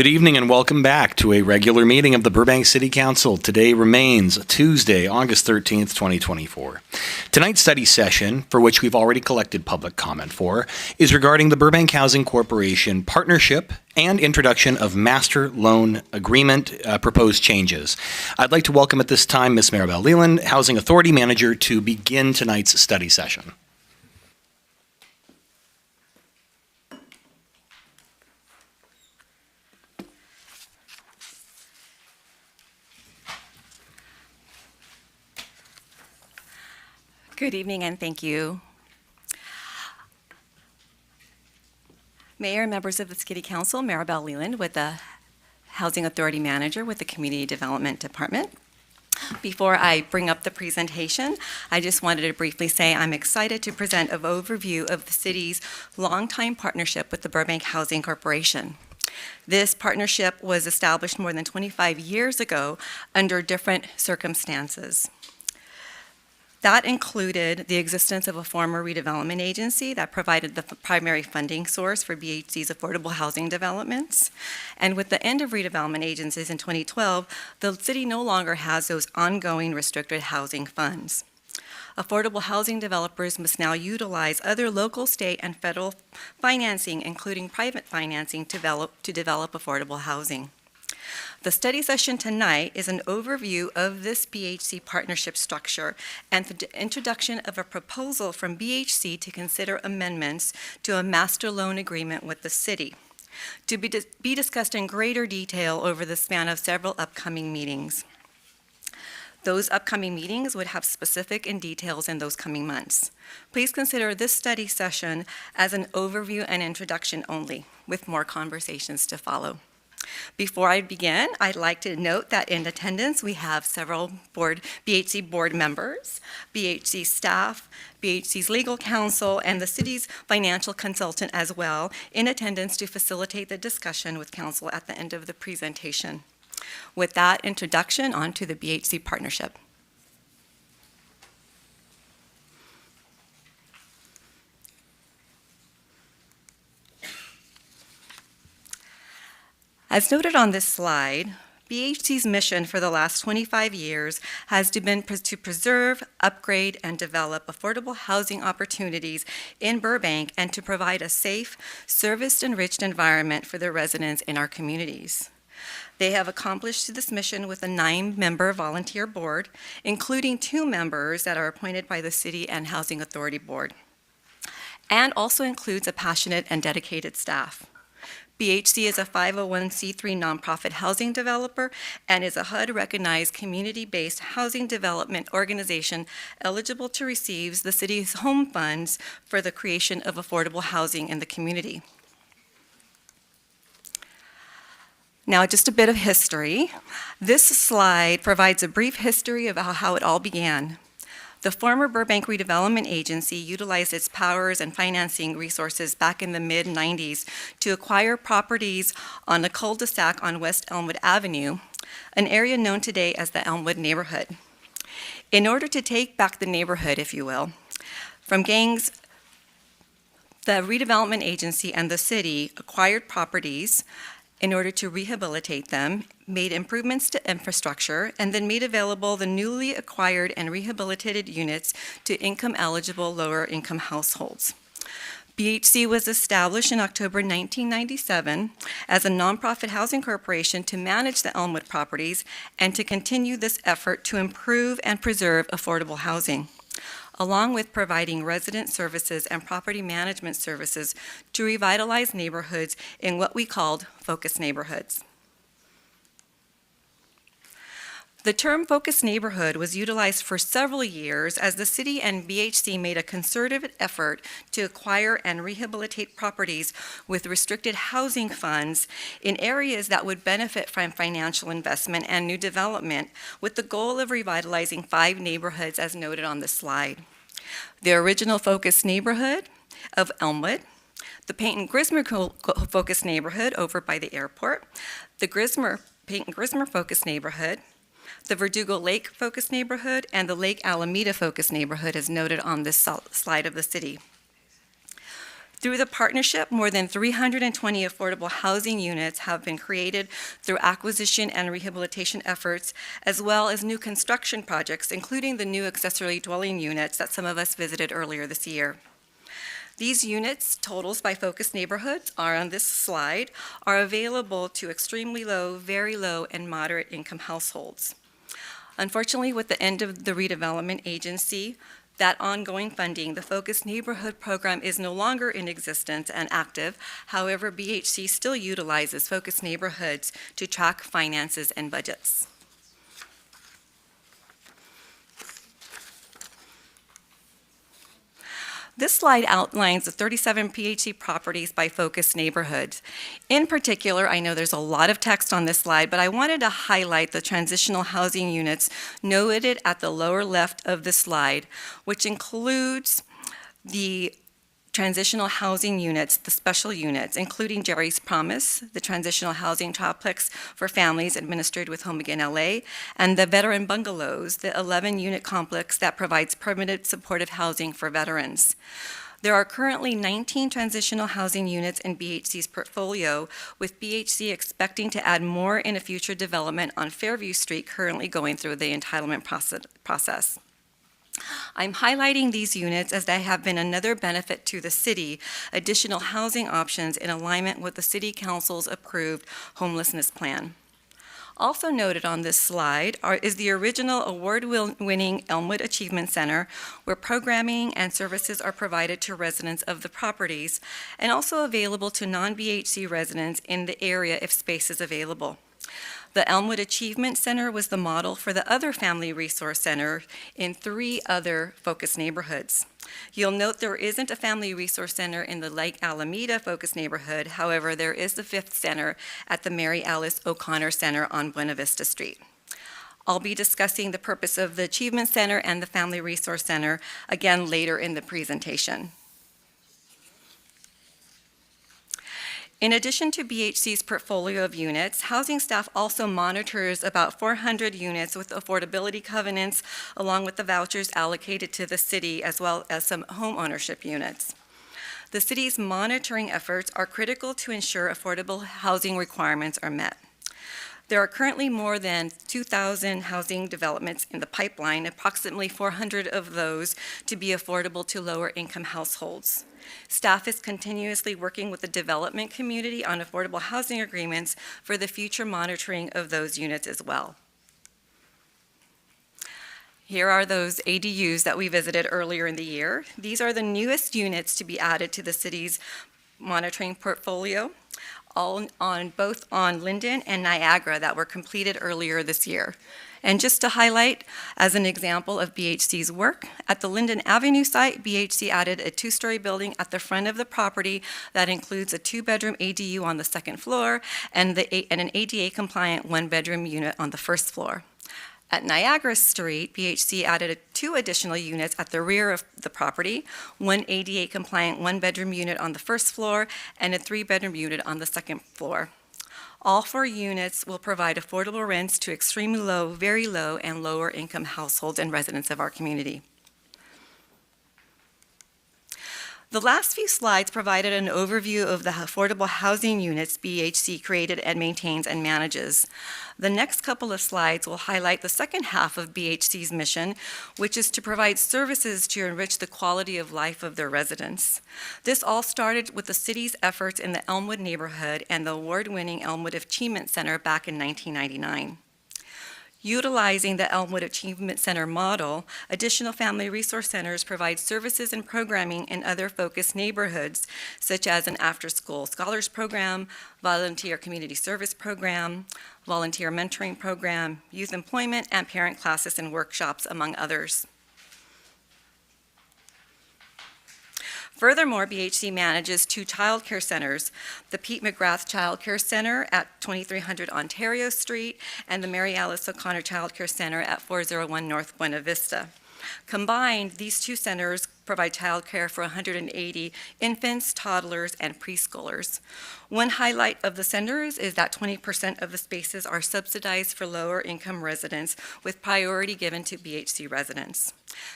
Good evening and welcome back to a regular meeting of the Burbank City Council. Today remains Tuesday, August 13th, 2024. Tonight's study session, for which we've already collected public comment for, is regarding the Burbank Housing Corporation partnership and introduction of master loan agreement proposed changes. I'd like to welcome at this time Ms. Maribel Leland, Housing Authority Manager, to begin tonight's study session. Good evening and thank you. Mayor and members of the City Council, Maribel Leland with the Housing Authority Manager with the Community Development Department. Before I bring up the presentation, I just wanted to briefly say I'm excited to present an overview of the city's longtime partnership with the Burbank Housing Corporation. This partnership was established more than 25 years ago under different circumstances. That included the existence of a former redevelopment agency that provided the primary funding source for BHC's affordable housing developments. And with the end of redevelopment agencies in 2012, the city no longer has those ongoing restricted housing funds. Affordable housing developers must now utilize other local, state, and federal financing, including private financing, to develop affordable housing. The study session tonight is an overview of this BHC partnership structure and the introduction of a proposal from BHC to consider amendments to a master loan agreement with the city, to be discussed in greater detail over the span of several upcoming meetings. Those upcoming meetings would have specific and details in those coming months. Please consider this study session as an overview and introduction only, with more conversations to follow. Before I begin, I'd like to note that in attendance we have several BHC board members, BHC staff, BHC's legal counsel, and the city's financial consultant as well in attendance to facilitate the discussion with council at the end of the presentation. With that introduction, on to the BHC partnership. As noted on this slide, BHC's mission for the last 25 years has been to preserve, upgrade, and develop affordable housing opportunities in Burbank and to provide a safe, service-enriched environment for the residents in our communities. They have accomplished this mission with a 9-member volunteer board, including 2 members that are appointed by the City and Housing Authority Board, and also includes a passionate and dedicated staff. BHC is a 501c3 nonprofit housing developer and is a HUD-recognized community-based housing development organization eligible to receive the city's home funds for the creation of affordable housing in the community. Now, just a bit of history. This slide provides a brief history of how it all began. The former Burbank Redevelopment Agency utilized its powers and financing resources back in the mid-90s to acquire properties on a cul-de-sac on West Elmwood Avenue, an area known today as the Elmwood neighborhood. In order to take back the neighborhood, if you will, from gangs, the redevelopment agency and the city acquired properties in order to rehabilitate them, made improvements to infrastructure, and then made available the newly acquired and rehabilitated units to income-eligible lower-income households. BHC was established in October 1997 as a nonprofit housing corporation to manage the Elmwood properties and to continue this effort to improve and preserve affordable housing, along with providing resident services and property management services to revitalize neighborhoods in what we called focus neighborhoods. The term focus neighborhood was utilized for several years as the city and BHC made a concerted effort to acquire and rehabilitate properties with restricted housing funds in areas that would benefit from financial investment and new development, with the goal of revitalizing 5 neighborhoods as noted on the slide. The original focus neighborhood of Elmwood, the Peyton Grismer focus neighborhood over by the airport, the Peyton Grismer focus neighborhood, the Verdugo Lake focus neighborhood, and the Lake Alameda focus neighborhood as noted on this slide of the city. Through the partnership, more than 320 affordable housing units have been created through acquisition and rehabilitation efforts, as well as new construction projects, including the new accessory dwelling units that some of us visited earlier this year. These units, totals by focus neighborhoods, are on this slide, are available to extremely low, very low, and moderate income households. Unfortunately, with the end of the redevelopment agency, that ongoing funding, the Focus Neighborhood Program is no longer in existence and active. However, BHC still utilizes Focus Neighborhoods to track finances and budgets. This slide outlines the 37 PHC properties by focus neighborhoods. In particular, I know there's a lot of text on this slide, but I wanted to highlight the transitional housing units noted at the lower left of the slide, which includes the transitional housing units, the special units, including Jerry's Promise, the transitional housing triplex for families administered with Home Again LA, and the veteran bungalows, the 11-unit complex that provides permanent supportive housing for veterans. There are currently 19 transitional housing units in BHC's portfolio, with BHC expecting to add more in a future development on Fairview Street, currently going through the entitlement process. I'm highlighting these units as they have been another benefit to the city, additional housing options in alignment with the City Council's approved homelessness plan. Also noted on this slide is the original award-winning Elmwood Achievement Center, where programming and services are provided to residents of the properties and also available to non-BHC residents in the area if space is available. The Elmwood Achievement Center was the model for the other Family Resource Center in 3 other focus neighborhoods. You'll note there isn't a Family Resource Center in the Lake Alameda focus neighborhood. However, there is the 5th center at the Mary Alice O'Connor Center on Buena Vista Street. I'll be discussing the purpose of the Achievement Center and the Family Resource Center again later in the presentation. In addition to BHC's portfolio of units, housing staff also monitors about 400 units with affordability covenants, along with the vouchers allocated to the city, as well as some home ownership units. The city's monitoring efforts are critical to ensure affordable housing requirements are met. There are currently more than 2,000 housing developments in the pipeline, approximately 400 of those to be affordable to lower income households. Staff is continuously working with the development community on affordable housing agreements for the future monitoring of those units as well. Here are those ADUs that we visited earlier in the year. These are the newest units to be added to the city's monitoring portfolio, both on Linden and Niagara, that were completed earlier this year. And just to highlight, as an example of BHC's work, at the Linden Avenue site, BHC added a 2-story building at the front of the property that includes a 2-bedroom ADU on the 2nd floor and an ADA-compliant 1-bedroom unit on the 1st floor. At Niagara Street, BHC added 2 additional units at the rear of the property, 1 ADA-compliant 1-bedroom unit on the 1st floor and a 3-bedroom unit on the 2nd floor. All 4 units will provide affordable rents to extremely low, very low, and lower income households and residents of our community. The last few slides provided an overview of the affordable housing units BHC created and maintains and manages. The next couple of slides will highlight the second half of BHC's mission, which is to provide services to enrich the quality of life of their residents. This all started with the city's efforts in the Elmwood neighborhood and the award-winning Elmwood Achievement Center back in 1999. Utilizing the Elmwood Achievement Center model, additional Family Resource Centers provide services and programming in other focused neighborhoods, such as an after-school scholars program, volunteer community service program, volunteer mentoring program, youth employment, and parent classes and workshops, among others. Furthermore, BHC manages 2 child care centers, the Pete McGrath Child Care Center at 2300 Ontario Street and the Mary Alice O'Connor Child Care Center at 401 North Buena Vista. Combined, these two centers provide childcare for 180 infants, toddlers, and preschoolers. One highlight of the centers is that 20% of the spaces are subsidized for lower-income residents, with priority given to BHC residents.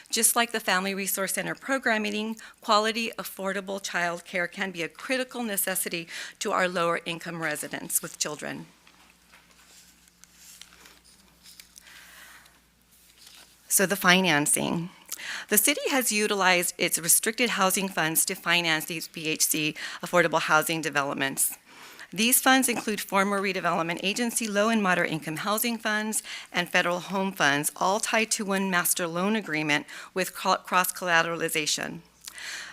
Just like the Family Resource Center programming, quality, affordable childcare can be a critical necessity to our lower-income residents with children. So the financing. The city has utilized its restricted housing funds to finance these BHC affordable housing developments. These funds include former redevelopment agency low and moderate income housing funds and federal home funds, all tied to one master loan agreement with cross-collateralization.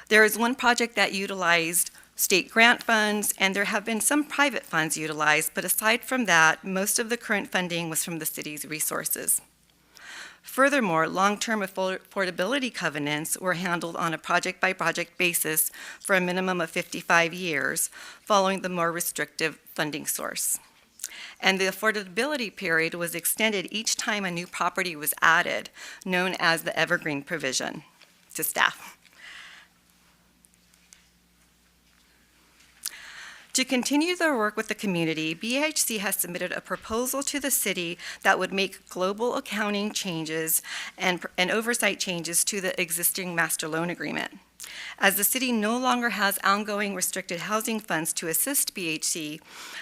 There is one project that utilized state grant funds, and there have been some private funds utilized, but aside from that, most of the current funding was from the city's resources. Furthermore, long-term affordability covenants were handled on a project-by-project basis for a minimum of 55 years, following the more restrictive funding source. And the affordability period was extended each time a new property was added, known as the evergreen provision, to staff. To continue their work with the community, BHC has submitted a proposal to the city that would make global accounting changes and oversight changes to the existing master loan agreement. As the city no longer has ongoing restricted housing funds to assist BHC,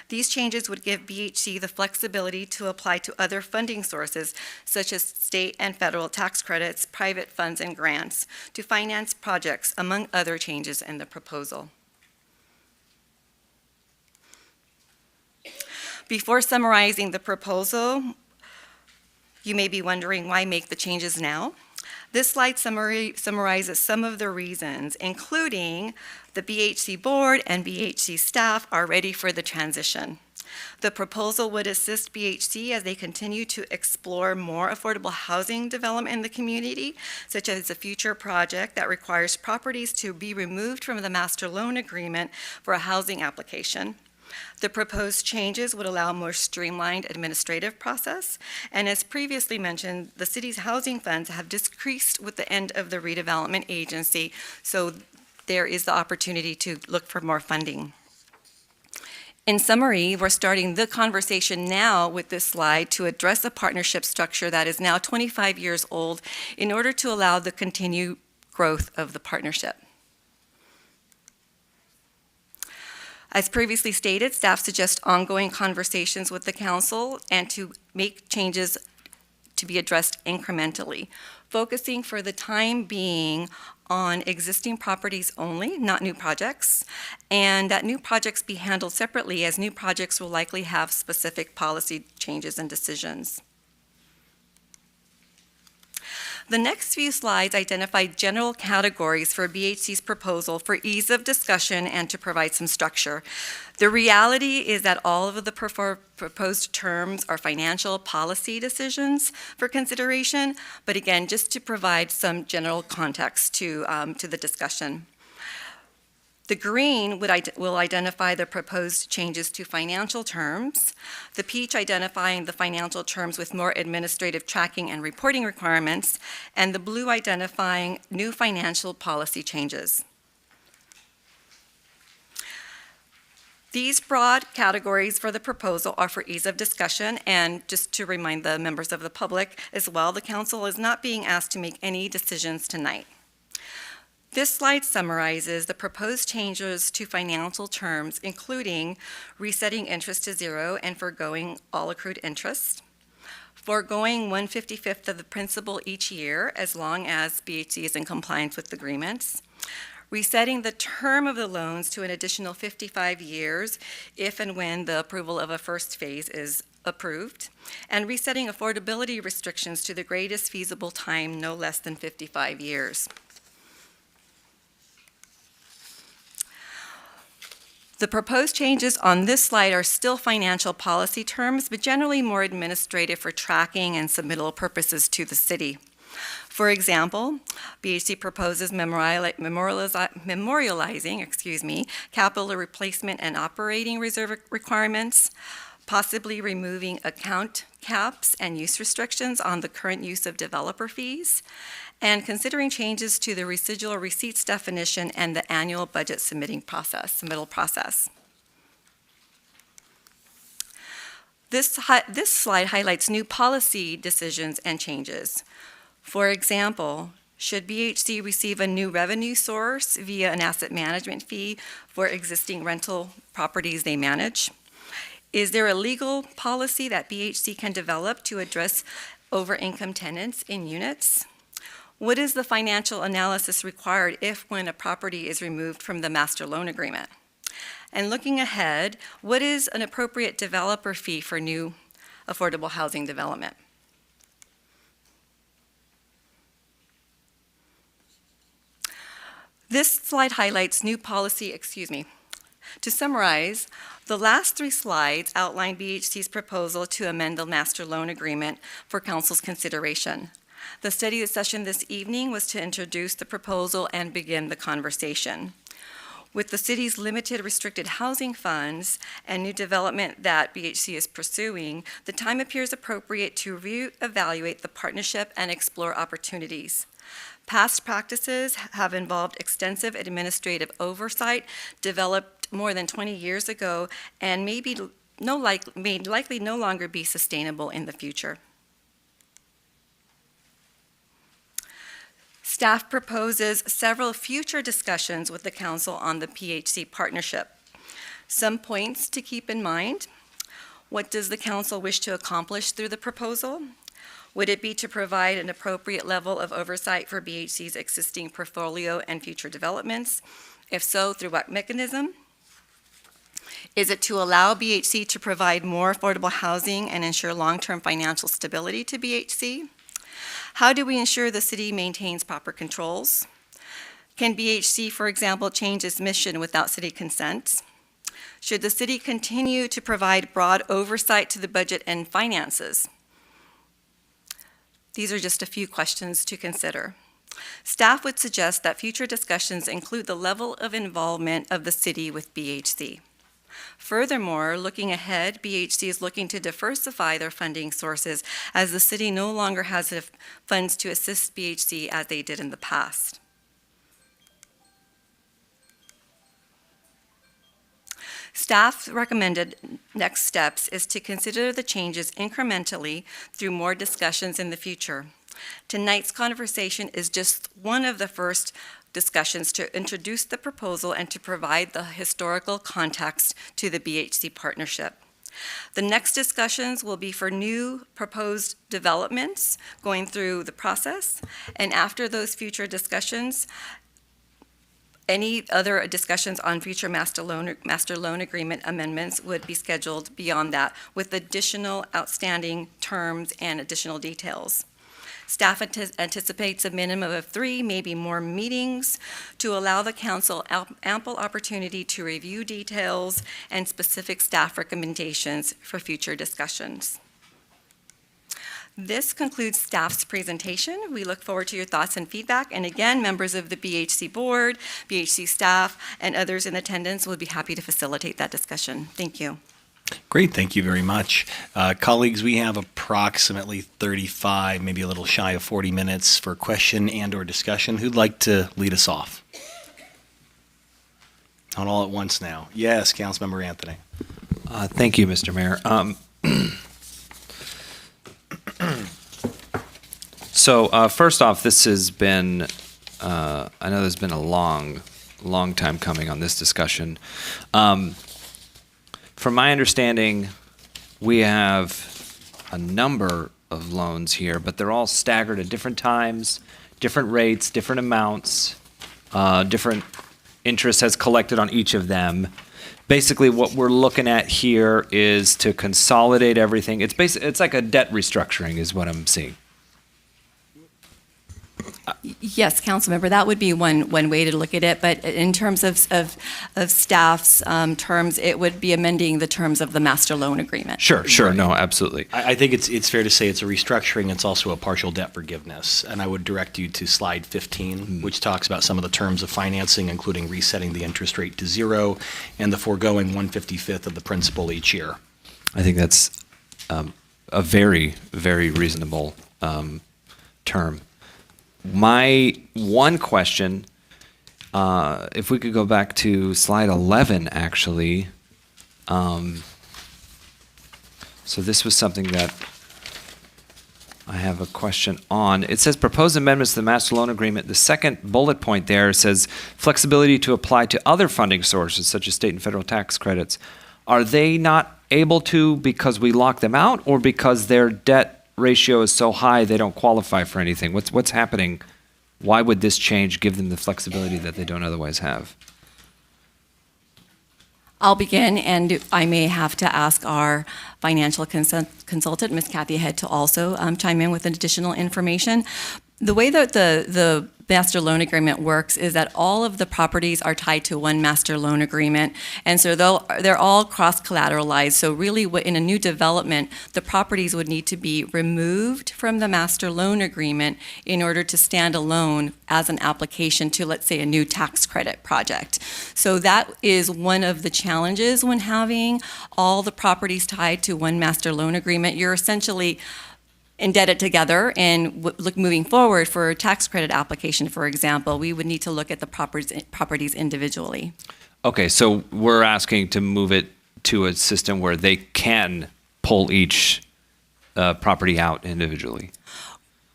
these changes would give BHC the flexibility to apply to other funding sources, such as state and federal tax credits, private funds, and grants, to finance projects, among other changes in the proposal. Before summarizing the proposal, you may be wondering why make the changes now? This slide summarizes some of the reasons, including the BHC board and BHC staff are ready for the transition. The proposal would assist BHC as they continue to explore more affordable housing development in the community, such as a future project that requires properties to be removed from the master loan agreement for a housing application. The proposed changes would allow a more streamlined administrative process, and as previously mentioned, the city's housing funds have decreased with the end of the redevelopment agency, so there is the opportunity to look for more funding. In summary, we're starting the conversation now with this slide to address a partnership structure that is now 25 years old in order to allow the continued growth of the partnership. As previously stated, staff suggests ongoing conversations with the council and to make changes to be addressed incrementally, focusing for the time being on existing properties only, not new projects, and that new projects be handled separately, as new projects will likely have specific policy changes and decisions. The next few slides identify general categories for BHC's proposal for ease of discussion and to provide some structure. The reality is that all of the proposed terms are financial policy decisions for consideration, but again, just to provide some general context to the discussion. The green will identify the proposed changes to financial terms, the peach identifying the financial terms with more administrative tracking and reporting requirements, and the blue identifying new financial policy changes. These broad categories for the proposal are for ease of discussion, and just to remind the members of the public as well, the council is not being asked to make any decisions tonight. This slide summarizes the proposed changes to financial terms, including resetting interest to zero and foregoing all accrued interest, foregoing 1/55 of the principal each year as long as BHC is in compliance with agreements, resetting the term of the loans to an additional 55 years if and when the approval of a first phase is approved, and resetting affordability restrictions to the greatest feasible time, no less than 55 years. The proposed changes on this slide are still financial policy terms, but generally more administrative for tracking and submittal purposes to the city. For example, BHC proposes memorializing capital replacement and operating reserve requirements, possibly removing account caps and use restrictions on the current use of developer fees, and considering changes to the residual receipts definition and the annual budget submittal process. This slide highlights new policy decisions and changes. For example, should BHC receive a new revenue source via an asset management fee for existing rental properties they manage? Is there a legal policy that BHC can develop to address over-income tenants in units? What is the financial analysis required if when a property is removed from the master loan agreement? And looking ahead, what is an appropriate developer fee for new affordable housing development? This slide highlights new policy, To summarize, the last 3 slides outline BHC's proposal to amend the master loan agreement for Council's consideration. The study session this evening was to introduce the proposal and begin the conversation. With the city's limited restricted housing funds and new development that BHC is pursuing, the time appears appropriate to reevaluate the partnership and explore opportunities. Past practices have involved extensive administrative oversight developed more than 20 years ago and may likely no longer be sustainable in the future. Staff proposes several future discussions with the Council on the PHC partnership. Some points to keep in mind. What does the Council wish to accomplish through the proposal? Would it be to provide an appropriate level of oversight for BHC's existing portfolio and future developments? If so, through what mechanism? Is it to allow BHC to provide more affordable housing and ensure long-term financial stability to BHC? How do we ensure the city maintains proper controls? Can BHC, for example, change its mission without city consent? Should the city continue to provide broad oversight to the budget and finances? These are just a few questions to consider. Staff would suggest that future discussions include the level of involvement of the city with BHC. Furthermore, looking ahead, BHC is looking to diversify their funding sources as the city no longer has the funds to assist BHC as they did in the past. Staff's recommended next steps is to consider the changes incrementally through more discussions in the future. Tonight's conversation is just one of the first discussions to introduce the proposal and to provide the historical context to the BHC partnership. The next discussions will be for new proposed developments going through the process, and after those future discussions, any other discussions on future master loan agreement amendments would be scheduled beyond that with additional outstanding terms and additional details. Staff anticipates a minimum of 3, maybe more meetings to allow the council ample opportunity to review details and specific staff recommendations for future discussions. This concludes staff's presentation. We look forward to your thoughts and feedback. And again, members of the BHC board, BHC staff, and others in attendance will be happy to facilitate that discussion. Thank you. Great, thank you very much. Colleagues, we have approximately 35, maybe a little shy of 40 minutes for question and or discussion. Who'd like to lead us off? Not all at once now. Yes, Councilmember Anthony. Thank you, Mr. Mayor. So first off, this has been, I know there's been a long time coming on this discussion. From my understanding, we have a number of loans here, but they're all staggered at different times, different rates, different amounts, different interest has collected on each of them. Basically, what we're looking at here is to consolidate everything. It's like a debt restructuring is what I'm seeing. Yes, Councilmember, that would be one way to look at it. But in terms of staff's terms, it would be amending the terms of the master loan agreement. Sure. Right. No, absolutely. I think it's fair to say it's a restructuring. It's also a partial debt forgiveness. And I would direct you to slide 15, which talks about some of the terms of financing, including resetting the interest rate to 0 and the foregoing 1/55th of the principal each year. I think that's a very, very reasonable term. My one question, if we could go back to slide 11, actually. So this was something that I have a question on. It says proposed amendments to the master loan agreement. The second bullet point there says flexibility to apply to other funding sources such as state and federal tax credits. Are they not able to because we lock them out, or because their debt ratio is so high they don't qualify for anything? What's happening? Why would this change give them the flexibility that they don't otherwise have? I'll begin, and I may have to ask our financial consultant, Ms. Kathy Head, to also chime in with additional information. The way that the master loan agreement works is that all of the properties are tied to one master loan agreement, and so they're all cross-collateralized. So really, in a new development, the properties would need to be removed from the master loan agreement in order to stand alone as an application to, let's say, a new tax credit project. So that is one of the challenges when having all the properties tied to one master loan agreement. You're essentially indebted together, and moving forward for a tax credit application, for example, we would need to look at the properties individually. Okay, so we're asking to move it to a system where they can pull each property out individually.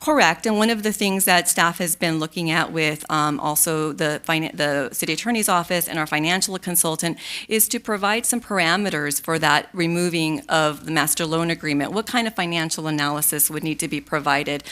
Correct, and one of the things that staff has been looking at with also the city attorney's office and our financial consultant is to provide some parameters for that removing of the master loan agreement. What kind of financial analysis would need to be provided?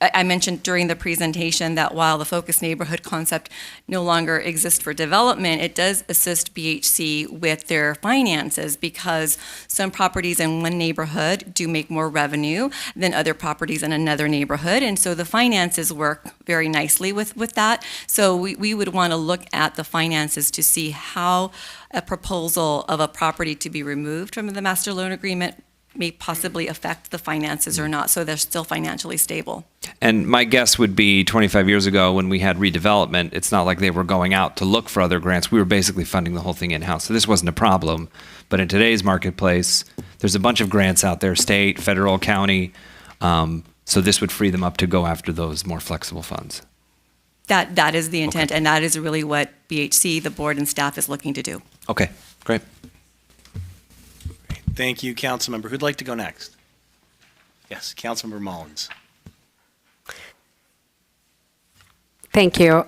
I mentioned during the presentation that while the focused neighborhood concept no longer exists for development, it does assist BHC with their finances, because some properties in one neighborhood do make more revenue than other properties in another neighborhood. And so the finances work very nicely with that. So we would want to look at the finances to see how a proposal of a property to be removed from the master loan agreement may possibly affect the finances or not, so they're still financially stable. And my guess would be 25 years ago when we had redevelopment, it's not like they were going out to look for other grants. We were basically funding the whole thing in-house. So this wasn't a problem. But in today's marketplace, there's a bunch of grants out there, state, federal, county. So this would free them up to go after those more flexible funds. That is the intent, Okay. and that is really what BHC, the board and staff, is looking to do. Okay, great. Thank you, Councilmember. Who'd like to go next? Yes, Councilmember Mullins. Thank you.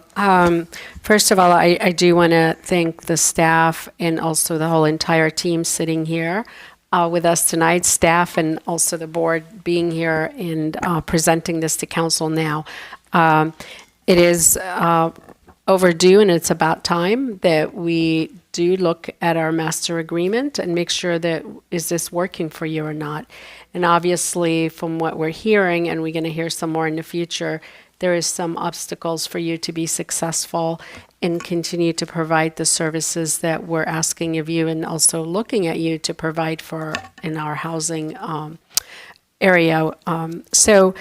First of all, I do want to thank the staff and also the whole entire team sitting here with us tonight, staff and also the board being here and presenting this to council now. It is overdue, and it's about time that we do look at our master agreement and make sure that is this working for you or not. And obviously, from what we're hearing, and we're going to hear some more in the future, there is some obstacles for you to be successful and continue to provide the services that we're asking of you, and also looking at you to provide for in our housing area. So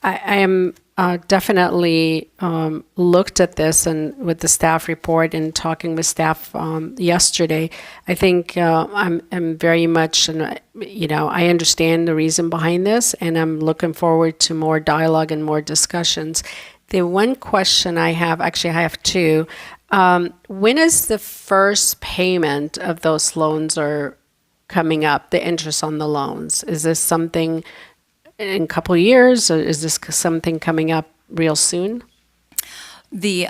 I am definitely looked at this and with the staff report and talking with staff yesterday. I think I'm very much, I understand the reason behind this, and I'm looking forward to more dialogue and more discussions. The one question I have, actually I have two, when is the first payment of those loans are coming up, the interest on the loans? Is this something in a couple of years, or is this something coming up real soon? The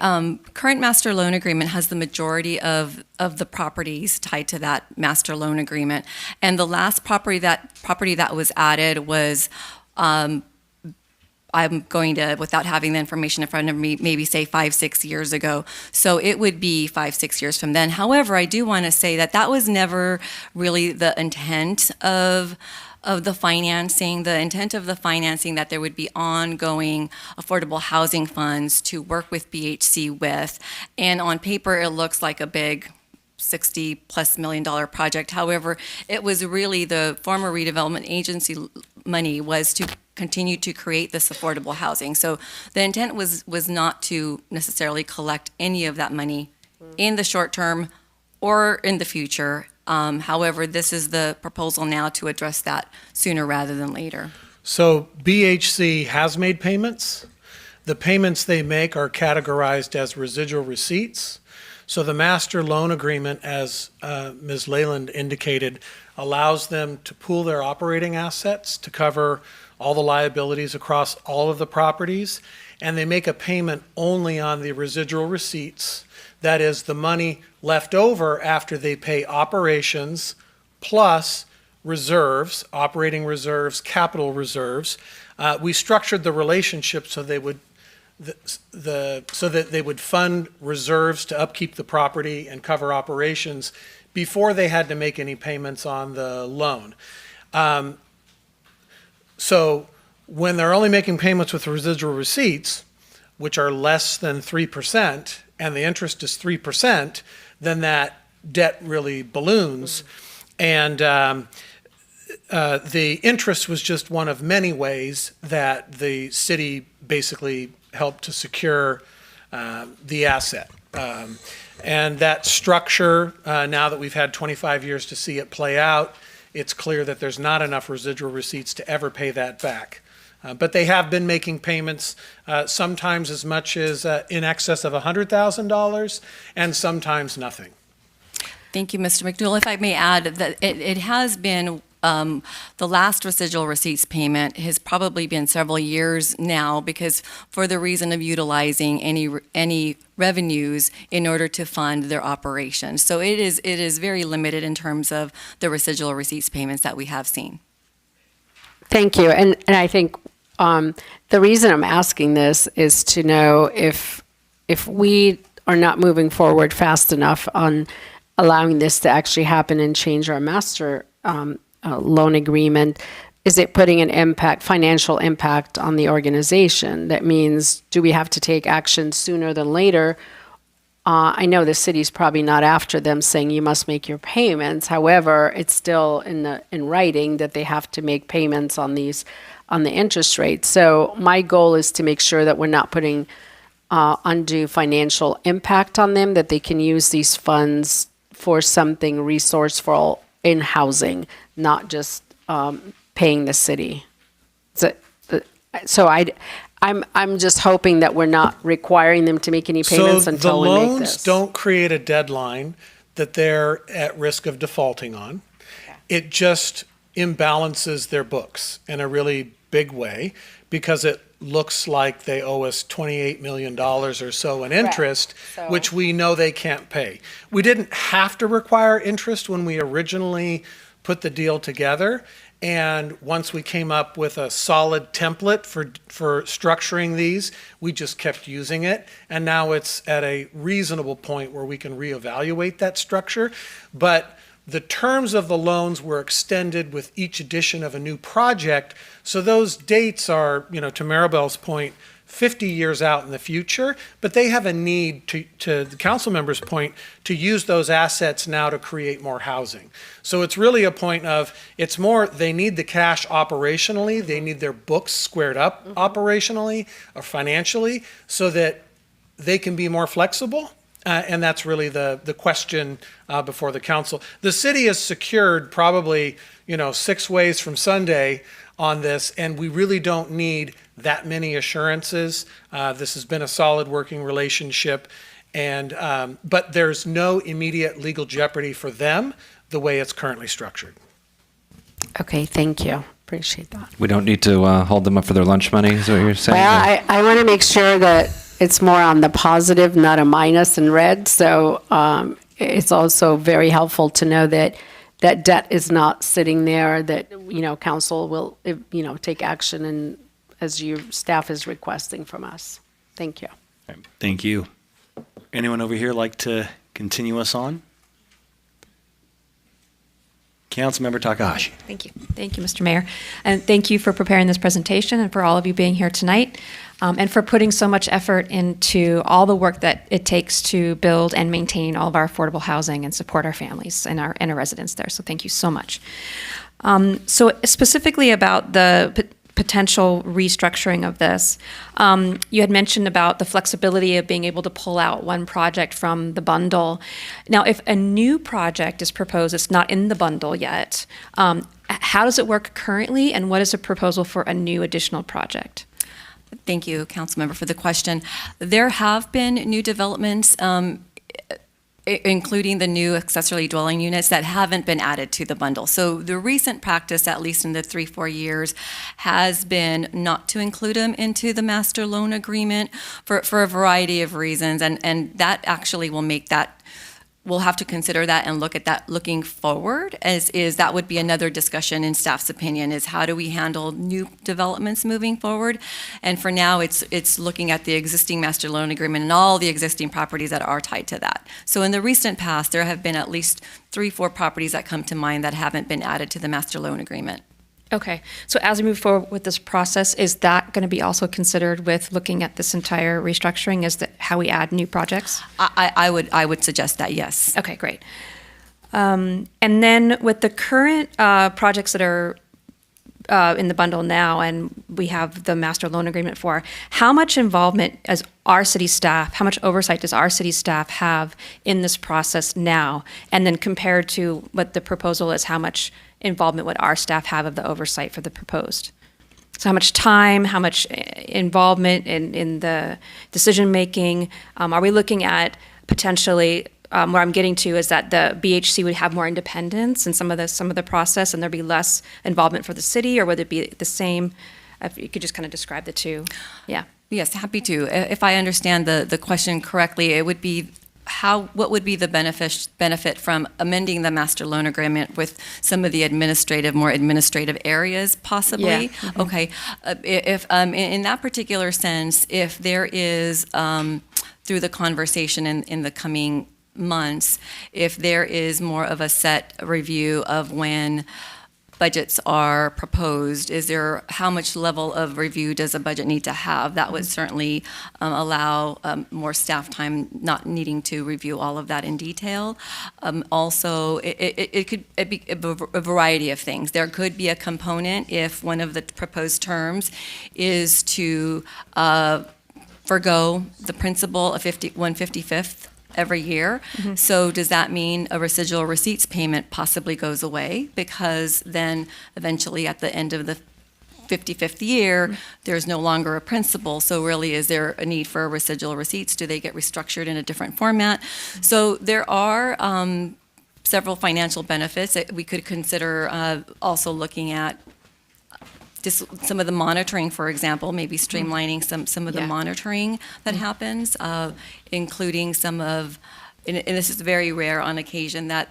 current master loan agreement has the majority of the properties tied to that master loan agreement, and the last property that was added was, I'm going to, without having the information in front of me, maybe say 5-6 years ago. So it would be 5-6 years from then. However, I do want to say that was never really the intent of the financing. The intent of the financing that there would be ongoing affordable housing funds to work with BHC with. And on paper, it looks like a big $60+ million project. However, it was really the former redevelopment agency money was to continue to create this affordable housing. So the intent was not to necessarily collect any of that money in the short term or in the future. However, this is the proposal now to address that sooner rather than later. So BHC has made payments. The payments they make are categorized as residual receipts. So the master loan agreement, as Ms. Leyland indicated, allows them to pool their operating assets to cover all the liabilities across all of the properties, and they make a payment only on the residual receipts. That is the money left over after they pay operations plus reserves, operating reserves, capital reserves. We structured the relationship so they would so that they would fund reserves to upkeep the property and cover operations before they had to make any payments on the loan. So when they're only making payments with residual receipts, which are less than 3%, and the interest is 3%, then that debt really balloons. And the interest was just one of many ways that the city basically helped to secure the asset. And that structure, now that we've had 25 years to see it play out, it's clear that there's not enough residual receipts to ever pay that back. But they have been making payments, sometimes as much as in excess of $100,000, and sometimes nothing. Thank you, Mr. McNeil. If I may add that it has been, the last residual receipts payment has probably been several years now, because for the reason of utilizing any revenues in order to fund their operations. So it is very limited in terms of the residual receipts payments that we have seen. Thank you. And I think the reason I'm asking this is to know if we are not moving forward fast enough on allowing this to actually happen and change our master loan agreement, is it putting an impact, financial impact on the organization? That means, do we have to take action sooner than later? I know the city's probably not after them saying you must make your payments. However, it's still in writing that they have to make payments on the interest rate. So my goal is to make sure that we're not putting undue financial impact on them, that they can use these funds for something resourceful in housing, not just paying the city. So I'm just hoping that we're not requiring them to make any payments until we make this. So the loans don't create a deadline that they're at risk of defaulting on. It just imbalances their books in a really big way, because it looks like they owe us $28 million or so in interest, So- which we know they can't pay. We didn't have to require interest when we originally put the deal together. And once we came up with a solid template for structuring these, we just kept using it. And now it's at a reasonable point where we can reevaluate that structure. But the terms of the loans were extended with each edition of a new project. So those dates are, to Maribel's point, 50 years out in the future, but they have a need, to the council member's point, to use those assets now to create more housing. So it's really a point of, it's more, they need the cash operationally, they need their books squared up operationally or financially, so that they can be more flexible. And that's really the question before the council. The city has secured probably, 6 ways from Sunday on this, and we really don't need that many assurances. This has been a solid working relationship, and but there's no immediate legal jeopardy for them the way it's currently structured. Okay, thank you. Appreciate that. We don't need to hold them up for their lunch money, is what you're saying? Well, I want to make sure that it's more on the positive, not a minus in red. So it's also very helpful to know that that debt is not sitting there, that, council will, take action and as your staff is requesting from us. Thank you. Thank you. Anyone over here like to continue us on? Councilmember Takahashi. Thank you. Thank you, Mr. Mayor. And thank you for preparing this presentation and for all of you being here tonight, and for putting so much effort into all the work that it takes to build and maintain all of our affordable housing and support our families and our residents there. So thank you so much. So specifically about the potential restructuring of this. You had mentioned about the flexibility of being able to pull out one project from the bundle. Now, if a new project is proposed, it's not in the bundle yet, how does it work currently, and what is the proposal for a new additional project? Thank you, Councilmember, for the question. There have been new developments, including the new accessory dwelling units that haven't been added to the bundle. So the recent practice, at least in the 3-4 years, has been not to include them into the master loan agreement for a variety of reasons. And that actually will make that, we'll have to consider that and look at that looking forward, as is that would be another discussion in staff's opinion, is how do we handle new developments moving forward? And for now, it's looking at the existing master loan agreement and all the existing properties that are tied to that. So in the recent past, there have been at least 3-4 properties that come to mind that haven't been added to the master loan agreement. Okay, so as we move forward with this process, is that going to be also considered with looking at this entire restructuring as how we add new projects? I would suggest that, yes. Okay, great. And then with the current projects that are in the bundle now, and we have the master loan agreement for, how much involvement as our city staff, how much oversight does our city staff have in this process now? And then compared to what the proposal is, how much involvement would our staff have of the oversight for the proposed? So how much time, how much involvement in the decision-making? Are we looking at potentially, where I'm getting to is that the BHC would have more independence in some of the process, and there'd be less involvement for the city, or would it be the same? If you could just kind of describe the two. Yeah. Yes, happy to. If I understand the question correctly, it would be what would be the benefit from amending the master loan agreement with some of the more administrative areas, possibly? Yeah. Mm-hmm. Okay. If in that particular sense, if there is through the conversation in the coming months, if there is more of a set review of when budgets are proposed, how much level of review does a budget need to have? That would certainly allow more staff time, not needing to review all of that in detail. Also, it could be a variety of things. There could be a component if one of the proposed terms is to forgo the principal of 155th every year. Mm-hmm. So does that mean a residual receipts payment possibly goes away? Because then eventually at the end of the 55th year, mm-hmm. there's no longer a principal. So really, is there a need for residual receipts? Do they get restructured in a different format? Mm-hmm. So there are several financial benefits that we could consider also looking at. Just some of the monitoring, for example, maybe streamlining some of the monitoring that happens, including some of, and this is very rare on occasion, that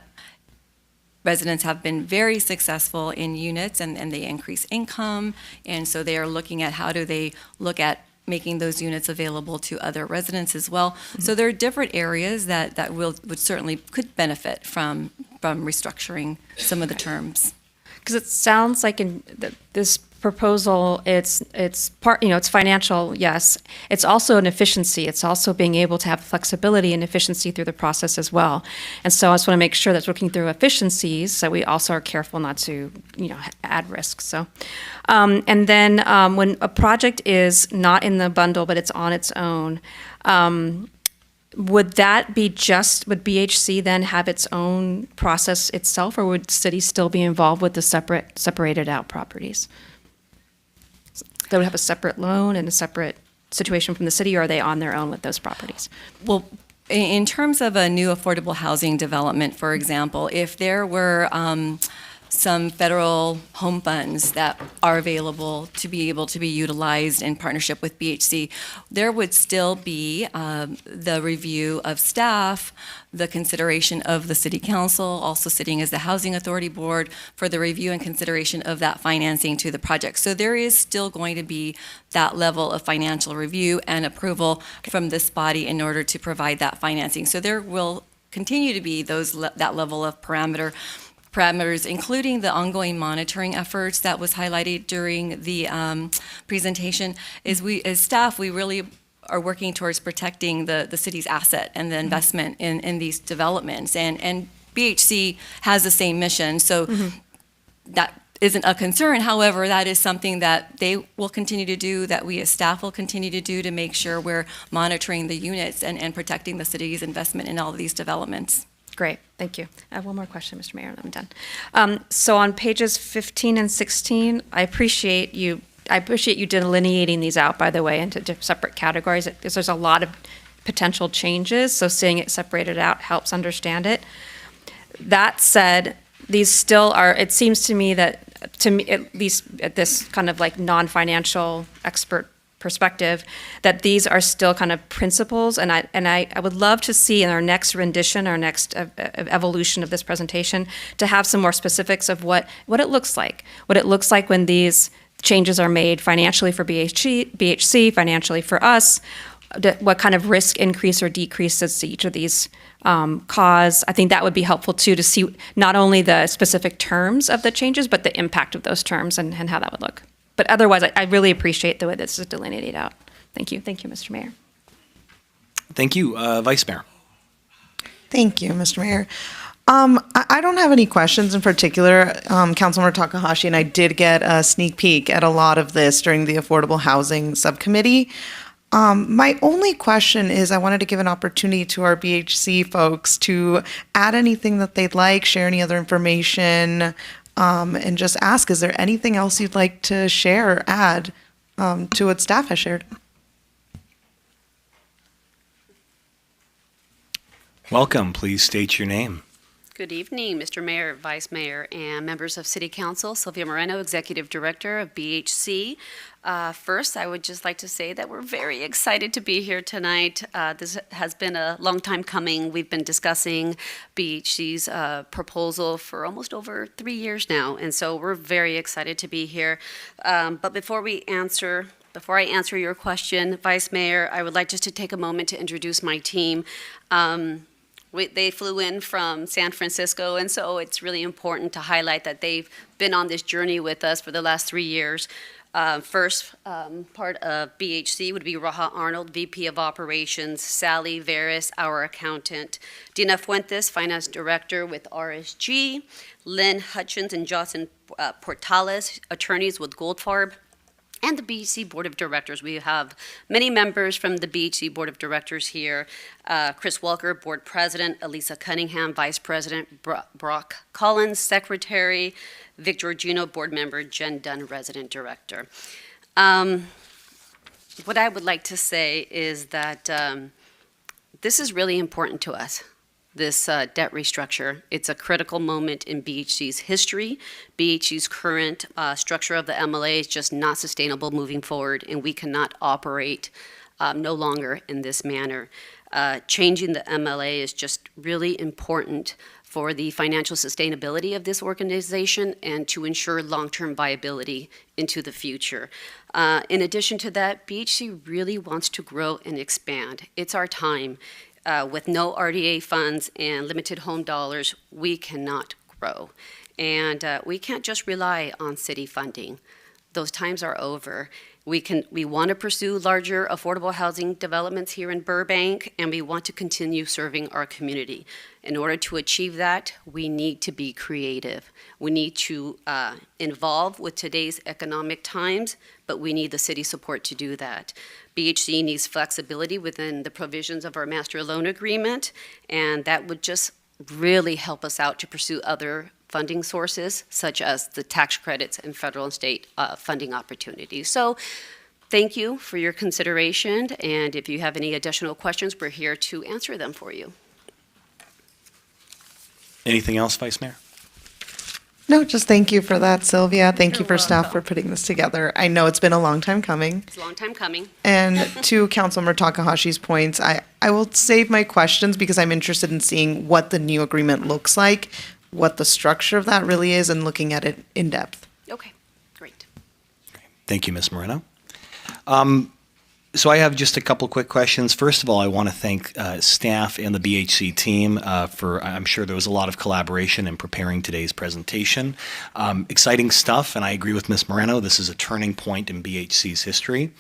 residents have been very successful in units and they increase income, and so they are looking at how do they look at making those units available to other residents as well. Mm-hmm. So there are different areas that would certainly could benefit from restructuring some of the terms. Because it sounds like in this proposal, it's part, it's financial, yes. It's also an efficiency. It's also being able to have flexibility and efficiency through the process as well. And so I just want to make sure that looking through efficiencies, that we also are careful not to, add risk. So, and then when a project is not in the bundle, but it's on its own, would BHC then have its own process itself, or would cities still be involved with the separated out properties? They would have a separate loan and a separate situation from the city, or are they on their own with those properties? Well, in terms of a new affordable housing development, for example, if there were some federal home funds that are available to be able to be utilized in partnership with BHC, there would still be the review of staff, the consideration of the city council, also sitting as the housing authority board for the review and consideration of that financing to the project. So there is still going to be that level of financial review and approval from this body in order to provide that financing. So there will continue to be that level of parameters, including the ongoing monitoring efforts that was highlighted during the presentation. As staff, we really are working towards protecting the city's asset and the investment in these developments. And BHC has the same mission. So that isn't a concern. However, that is something that they will continue to do, that we as staff will continue to do to make sure we're monitoring the units and protecting the city's investment in all of these developments. Great, thank you. I have one more question, Mr. Mayor, and I'm done. So on pages 15 and 16, I appreciate you delineating these out, by the way, into separate categories, because there's a lot of potential changes, so seeing it separated out helps understand it. That said, these still are, it seems to me that, to me, at least at this kind of like non-financial expert perspective, that these are still kind of principles, and I would love to see in our next rendition, our next evolution of this presentation, to have some more specifics of what it looks like when these changes are made financially for BHC, financially for us, what kind of risk increase or decrease does each of these cause. I think that would be helpful too, to see not only the specific terms of the changes, but the impact of those terms and how that would look. But otherwise, I really appreciate the way this is delineated out. Thank you, Mr. Mayor. Thank you, Vice Mayor. Thank you, Mr. Mayor. I don't have any questions in particular. Councilmember Takahashi and I did get a sneak peek at a lot of this during the Affordable Housing Subcommittee. My only question is, I wanted to give an opportunity to our BHC folks to add anything that they'd like, share any other information, and just ask, is there anything else you'd like to share or add to what staff has shared? Welcome. Please state your name. Good evening, Mr. Mayor, Vice Mayor, and members of City Council. Sylvia Moreno, Executive Director of BHC. First, I would just like to say that we're very excited to be here tonight. This has been a long time coming. We've been discussing BHC's proposal for almost over 3 years now, and so we're very excited to be here. But before I answer your question, Vice Mayor, I would like just to take a moment to introduce my team. They flew in from San Francisco, and so it's really important to highlight that they've been on this journey with us for the last 3 years. First part of BHC would be Raha Arnold, VP of Operations, Sally Veras, our accountant, Dina Fuentes, Finance Director with RSG, Lynn Hutchins and Jocelyn Portales, attorneys with Goldfarb, and the BHC Board of Directors. We have many members from the BHC Board of Directors here. Chris Walker, Board President, Elisa Cunningham, Vice President, Brock Collins, Secretary, Vic Giorgino, Board Member, Jen Dunn, Resident Director. What I would like to say is that this is really important to us. This debt restructure. It's a critical moment in BHC's history. BHC's current structure of the MLA is just not sustainable moving forward, and we cannot operate no longer in this manner. Changing the MLA is just really important for the financial sustainability of this organization and to ensure long-term viability into the future. In addition to that, BHC really wants to grow and expand. It's our time. With no RDA funds and limited home dollars, we cannot grow. And we can't just rely on city funding. Those times are over. We want to pursue larger affordable housing developments here in Burbank, and we want to continue serving our community. In order to achieve that, we need to be creative. We need to involve with today's economic times, but we need the city support to do that. BHC needs flexibility within the provisions of our master loan agreement, and that would just really help us out to pursue other funding sources, such as the tax credits and federal and state funding opportunities. So thank you for your consideration, and if you have any additional questions, we're here to answer them for you. Anything else, Vice Mayor? No, just thank you for that, Sylvia. Thank you for staff for putting this together. I know it's been a long time coming. It's a long time coming. And to Councilmember Takahashi's points, I will save my questions because I'm interested in seeing what the new agreement looks like, what the structure of that really is, and looking at it in depth. Okay, great. Thank you, Ms. Moreno. So I have just a couple quick questions. First of all, I want to thank staff and the BHC team for, I'm sure there was a lot of collaboration in preparing today's presentation. Exciting stuff, and I agree with Ms. Moreno. This is a turning point in BHC's history.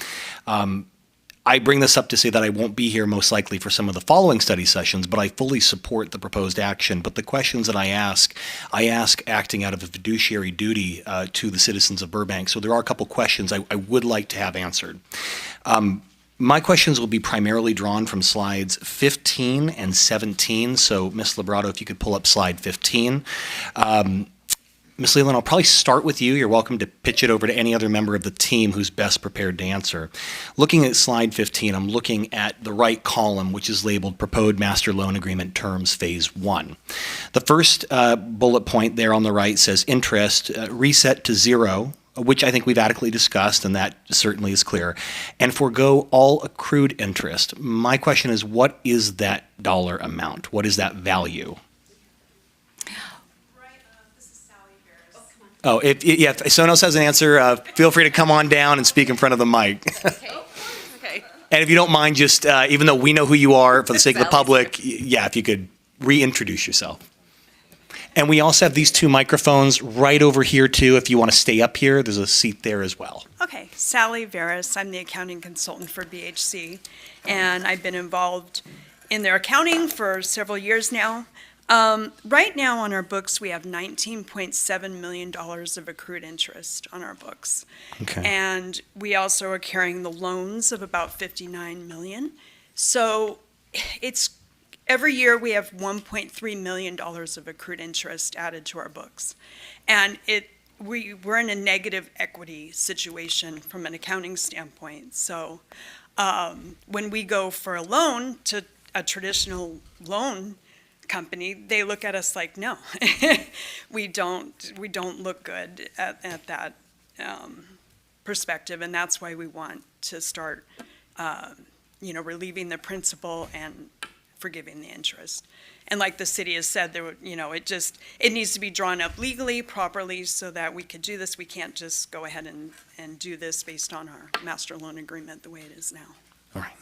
I bring this up to say that I won't be here most likely for some of the following study sessions, but I fully support the proposed action. But the questions that I ask acting out of a fiduciary duty to the citizens of Burbank. So there are a couple questions I would like to have answered. My questions will be primarily drawn from slides 15 and 17. So, Ms. Librato, if you could pull up slide 15. Ms. Leland, I'll probably start with you. You're welcome to pitch it over to any other member of the team who's best prepared to answer. Looking at slide 15, I'm looking at the right column, which is labeled Proposed Master Loan Agreement Terms Phase 1. The first bullet point there on the right says interest reset to zero, which I think we've adequately discussed, and that certainly is clear, and forego all accrued interest. My question is, what is that dollar amount? What is that value? Oh, if someone else has an answer, feel free to come on down and speak in front of the mic. Okay. And if you don't mind, just, even though we know who you are, for the sake of the public, if you could reintroduce yourself. And we also have these two microphones right over here, too. If you want to stay up here, there's a seat there as well. Okay, Sally Veras. I'm the accounting consultant for BHC, and I've been involved in their accounting for several years now. Right now on our books, we have $19.7 million of accrued interest on our books. Okay. And we also are carrying the loans of about $59 million. So it's every year we have $1.3 million of accrued interest added to our books. And we're in a negative equity situation from an accounting standpoint. So when we go for a loan to a traditional loan company, they look at us like, no, we don't look good at that perspective, and that's why we want to start, relieving the principal and forgiving the interest. And like the city has said, it needs to be drawn up legally, properly, so that we could do this. We can't just go ahead and do this based on our master loan agreement the way it is now. All right.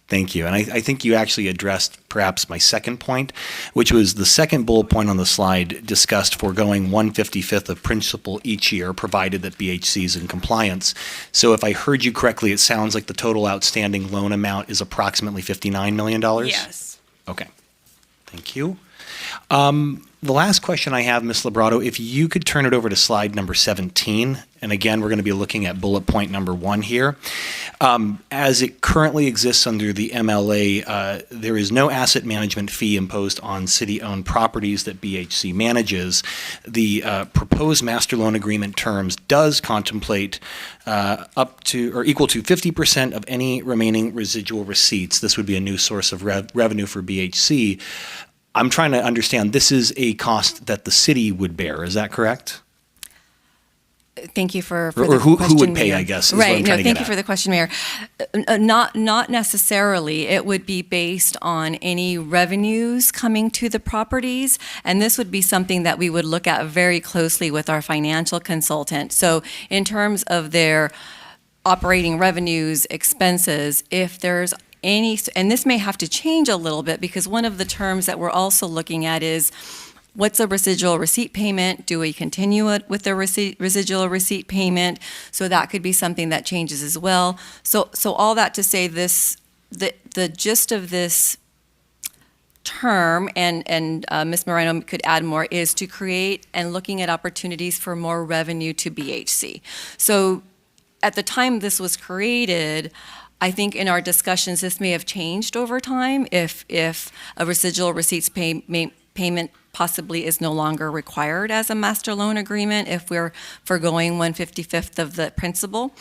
Thank you. And I think you actually addressed perhaps my second point, which was the second bullet point on the slide discussed foregoing 1/55th of principal each year, provided that BHC is in compliance. So if I heard you correctly, it sounds like the total outstanding loan amount is approximately $59 million? Yes. Okay. Thank you. The last question I have, Ms. Librato, if you could turn it over to slide number 17, and again, we're going to be looking at bullet point number 1 here. As it currently exists under the MLA, there is no asset management fee imposed on city-owned properties that BHC manages. The proposed master loan agreement terms does contemplate up to or equal to 50% of any remaining residual receipts. This would be a new source of revenue for BHC. I'm trying to understand, this is a cost that the city would bear, is that correct? Thank you for Or the who question, would pay, Mayor. I guess, is what I'm Right, trying no, to thank get you for at. the question, Mayor. Not necessarily. It would be based on any revenues coming to the properties, and this would be something that we would look at very closely with our financial consultant. So in terms of their operating revenues, expenses, if there's any, and this may have to change a little bit, because one of the terms that we're also looking at is, what's a residual receipt payment? Do we continue it with the residual receipt payment? So that could be something that changes as well. So all that to say, the gist of this term, and Ms. Moreno could add more, is to create and looking at opportunities for more revenue to BHC. So at the time this was created, I think in our discussions, this may have changed over time if a residual receipts payment possibly is no longer required as a master loan agreement if we're foregoing 1/55th of the principal.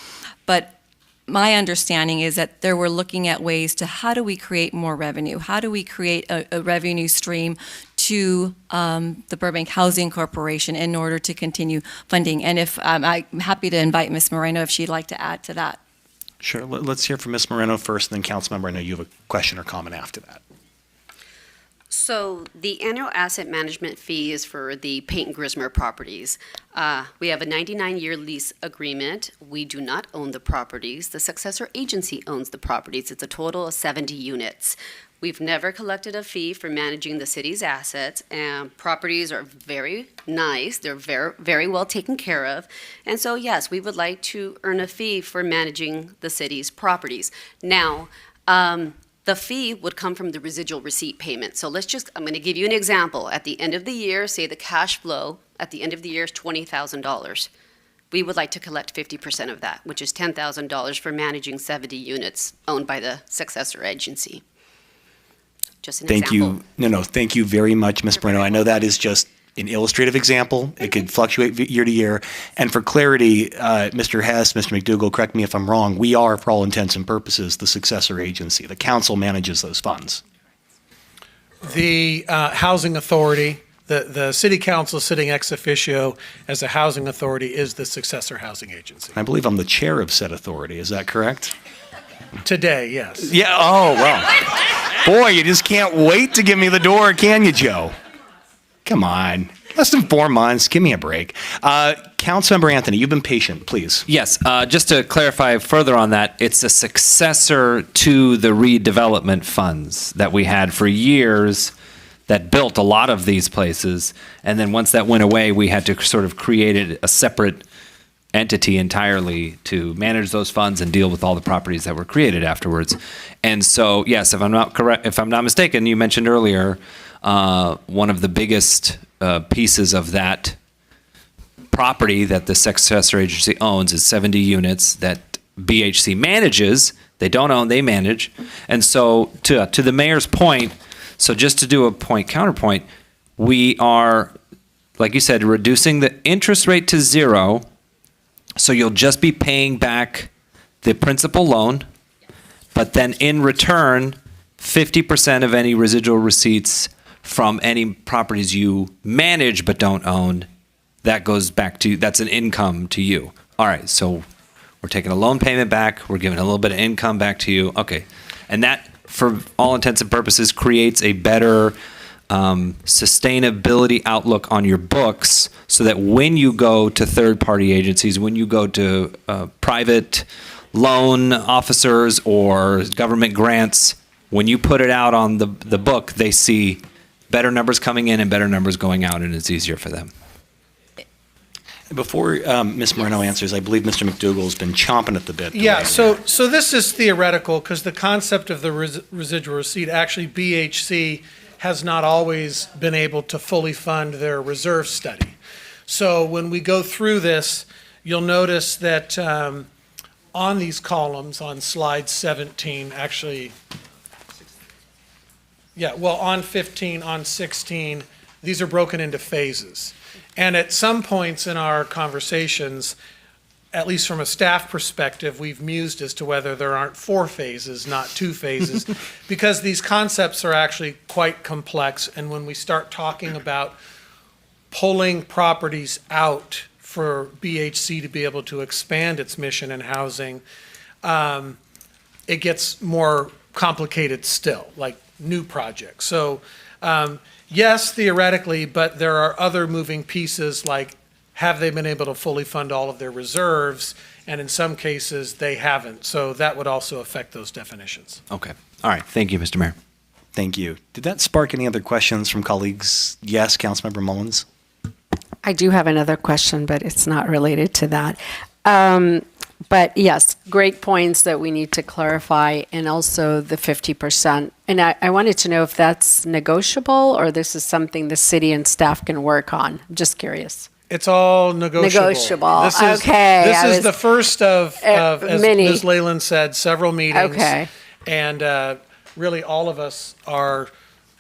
But my understanding is that they were looking at ways to how do we create more revenue? How do we create a revenue stream to the Burbank Housing Corporation in order to continue funding? And if I'm happy to invite Ms. Moreno if she'd like to add to that. Sure. Let's hear from Ms. Moreno first, and then Councilmember, I know you have a question or comment after that. So the annual asset management fee is for the Peyton Grismer properties. We have a 99-year lease agreement. We do not own the properties. The successor agency owns the properties. It's a total of 70 units. We've never collected a fee for managing the city's assets, and properties are very nice. They're very, very well taken care of. And so, yes, we would like to earn a fee for managing the city's properties. Now, the fee would come from the residual receipt payment. So I'm going to give you an example. At the end of the year, say the cash flow at the end of the year is $20,000. We would like to collect 50% of that, which is $10,000 for managing 70 units owned by the successor agency. Just an Thank example. you. No, thank you very much, Ms. Moreno. I know that is just an illustrative example. It could fluctuate year to year. And for clarity, Mr. Hess, Mr. McDougall, correct me if I'm wrong, we are, for all intents and purposes, the successor agency. The council manages those funds. The housing authority, the city council sitting ex officio as a housing authority is the successor housing agency. I believe I'm the chair of said authority. Is that correct? Today, yes. Yeah. Oh, well. Boy, you just can't wait to give me the door, can you, Joe? Come on. Less than 4 months. Give me a break. Councilmember Anthony, you've been patient, please. Yes, just to clarify further on that, it's a successor to the redevelopment funds that we had for years that built a lot of these places. And then once that went away, we had to sort of create a separate entity entirely to manage those funds and deal with all the properties that were created afterwards. And so, yes, if I'm not mistaken, you mentioned earlier, one of the biggest pieces of that property that the successor agency owns is 70 units that BHC manages. They don't own, they manage. And so to the mayor's point, so just to do a counterpoint, we are, like you said, reducing the interest rate to 0. So you'll just be paying back the principal loan, but then in return, 50% of any residual receipts from any properties you manage but don't own, that goes back to, that's an income to you. All right, so we're taking a loan payment back, we're giving a little bit of income back to you. Okay, and that, for all intents and purposes, creates a better sustainability outlook on your books, so that when you go to third-party agencies, when you go to private loan officers or government grants, when you put it out on the book, they see better numbers coming in and better numbers going out, and it's easier for them. Before Ms. Moreno answers, I believe Mr. McDougall's been chomping at the bit. to Yeah, weigh in. so this is theoretical because the concept of the residual receipt, actually BHC has not always been able to fully fund their reserve study. So when we go through this, you'll notice that on these columns, on slide 17, actually, yeah, well, on 15, on 16, these are broken into phases. And at some points in our conversations, at least from a staff perspective, we've mused as to whether there aren't 4 phases, not 2 phases, because these concepts are actually quite complex. And when we start talking about pulling properties out for BHC to be able to expand its mission in housing, it gets more complicated still, like new projects. So yes, theoretically, but there are other moving pieces, like have they been able to fully fund all of their reserves? And in some cases, they haven't. So that would also affect those definitions. Okay. All right. Thank you, Mr. Mayor. Thank you. Did that spark any other questions from colleagues? Yes, Councilmember Mullins? I do have another question, but it's not related to that. But yes, great points that we need to clarify, and also the 50%. And I wanted to know if that's negotiable, or this is something the city and staff can work on. I'm just curious. It's all negotiable. Negotiable. This is, Okay, This I is was- the first of as many. Ms. Leyland said, several meetings. Okay. And really, all of us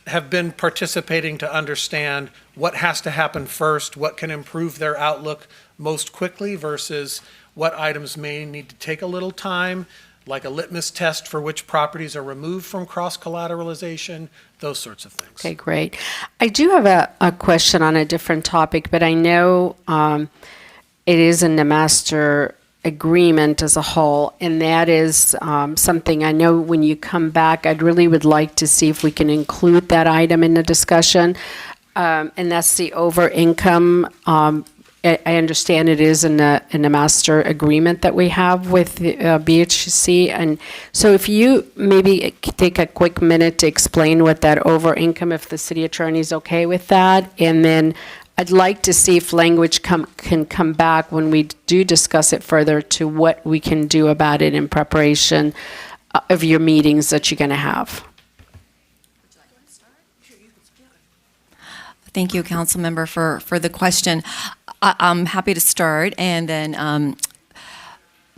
have been participating to understand what has to happen first, what can improve their outlook most quickly versus what items may need to take a little time, like a litmus test for which properties are removed from cross-collateralization, those sorts of things. Okay, great. I do have a question on a different topic, but I know it is in the master agreement as a whole, and that is something I know when you come back, I'd really would like to see if we can include that item in the discussion, and that's the over income. I understand it is in the master agreement that we have with the, BHC, and so if you maybe take a quick minute to explain what that over income, if the city attorney is okay with that, and then I'd like to see if language can come back when we do discuss it further to what we can do about it in preparation of your meetings that you're going to have. Thank you, council member, for the question. I'm happy to start, and then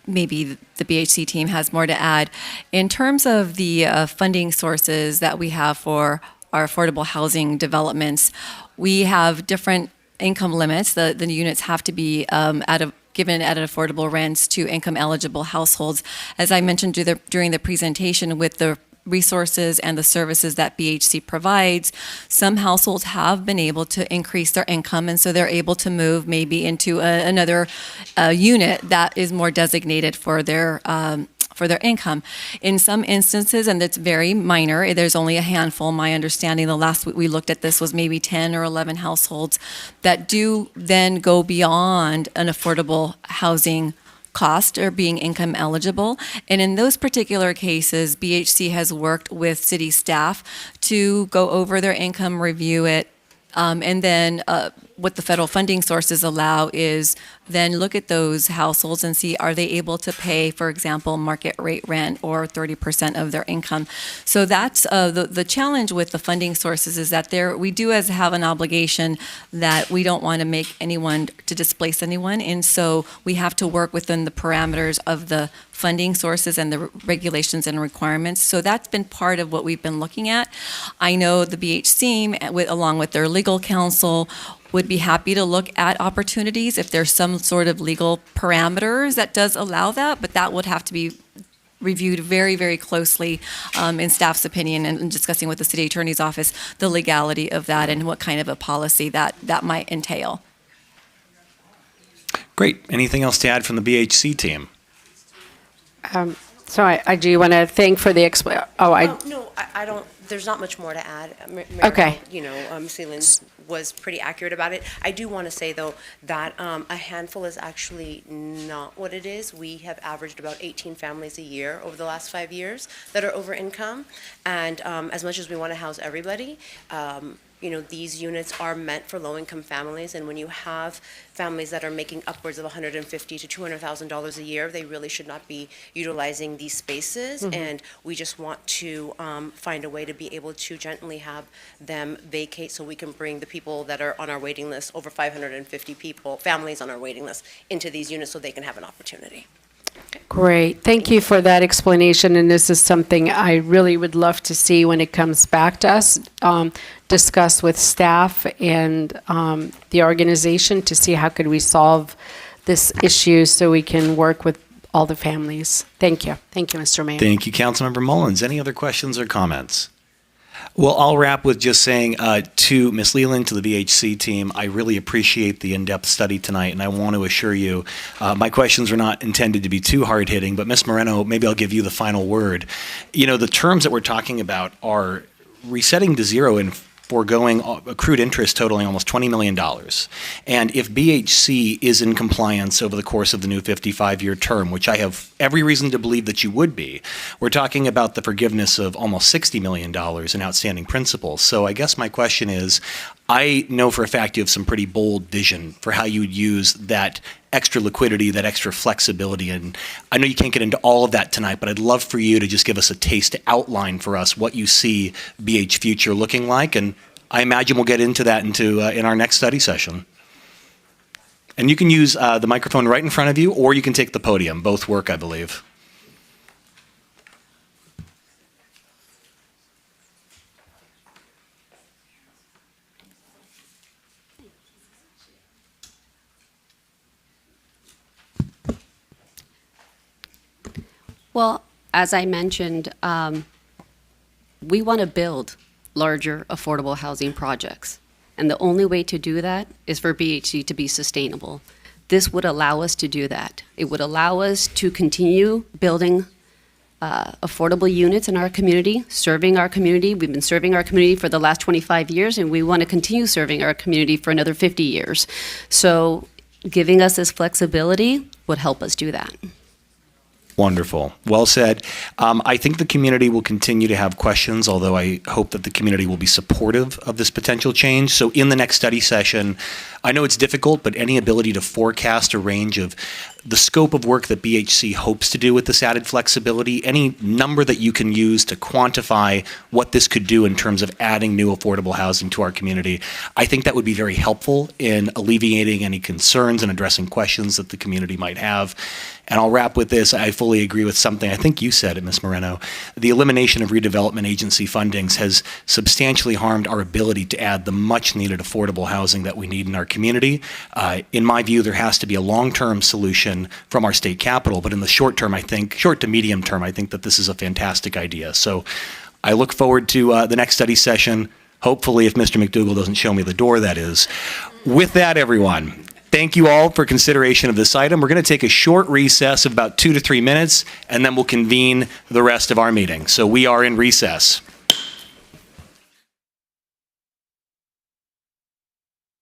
maybe the BHC team has more to add. In terms of the funding sources that we have for our affordable housing developments, we have different income limits. The units have to be given at affordable rents to income eligible households. As I mentioned during the presentation, with the resources and the services that BHC provides, some households have been able to increase their income, and so they're able to move maybe into another unit that is more designated for their income. In some instances, and it's very minor, there's only a handful, my understanding, the last we looked at this was maybe 10 or 11 households that do then go beyond an affordable housing cost or being income eligible. And in those particular cases, BHC has worked with city staff to go over their income, review it, and then what the federal funding sources allow is then look at those households and see, are they able to pay, for example, market rate rent or 30% of their income. So that's the challenge with the funding sources, is that we do have an obligation that we don't want to make anyone, to displace anyone. And so we have to work within the parameters of the funding sources and the regulations and requirements. So that's been part of what we've been looking at. I know the BHC, along with their legal counsel, would be happy to look at opportunities if there's some sort of legal parameters that does allow that, but that would have to be reviewed very, very closely in staff's opinion, and discussing with the city attorney's office the legality of that and what kind of a policy that might entail. Great. Anything else to add from the BHC team? So I do want to thank for the No, I don't, there's not much more to add. Okay. You know, Celine was pretty accurate about it. I do want to say, though, that a handful is actually not what it is. We have averaged about 18 families a year over the last 5 years that are over income. And as much as we want to house everybody, you know, these units are meant for low-income families, and when you have families that are making upwards of $150,000 to $200,000 a year, they really should not be utilizing these spaces. And we just want to find a way to be able to gently have them vacate, so we can bring the people that are on our waiting list, over 550 families on our waiting list, into these units so they can have an opportunity. Great. Thank you for that explanation. And this is something I really would love to see when it comes back to us, discuss with staff and the organization to see how could we solve this issue so we can work with all the families. Thank you. Thank you, Mr. Mayor. Thank you, Councilmember Mullins. Any other questions or comments? Well, I'll wrap with just saying to Ms. Leland, to the BHC team, I really appreciate the in-depth study tonight, and I want to assure you my questions were not intended to be too hard-hitting, but Ms. Moreno, maybe I'll give you the final word. You know, the terms that we're talking about are resetting to zero and foregoing accrued interest totaling almost $20 million. And if BHC is in compliance over the course of the new 55-year term, which I have every reason to believe that you would be, we're talking about the forgiveness of almost $60 million in outstanding principal. So I guess my question is, I know for a fact you have some pretty bold vision for how you would use that extra liquidity, that extra flexibility. And I know you can't get into all of that tonight, but I'd love for you to just give us a taste, to outline for us what you see BH Future looking like. And I imagine we'll get into that in our next study session. And you can use the microphone right in front of you, or you can take the podium. Both work, I believe. Well, as I mentioned, we want to build larger affordable housing projects. And the only way to do that is for BHC to be sustainable. this would allow us to do that. It would allow us to continue building affordable units in our community, serving our community. We've been serving our community for the last 25 years, and we want to continue serving our community for another 50 years. So giving us this flexibility would help us do that. Wonderful. Well said. I think the community will continue to have questions, although I hope that the community will be supportive of this potential change. So in the next study session, I know it's difficult, but any ability to forecast a range of the scope of work that BHC hopes to do with this added flexibility, any number that you can use to quantify what this could do in terms of adding new affordable housing to our community, I think that would be very helpful in alleviating any concerns and addressing questions that the community might have. And I'll wrap with this. I fully agree with something I think you said, Ms. Moreno. The elimination of redevelopment agency fundings has substantially harmed our ability to add the much needed affordable housing that we need in our community. In my view, there has to be a long-term solution from our state capital, but in the short term, I think, short to medium term, I think that this is a fantastic idea. So I look forward to the next study session. Hopefully, if Mr. McDougall doesn't show me the door, that is. With that, everyone, thank you all for consideration of this item. We're going to take a short recess of about 2 to 3 minutes, and then we'll convene the rest of our meeting. So we are in recess.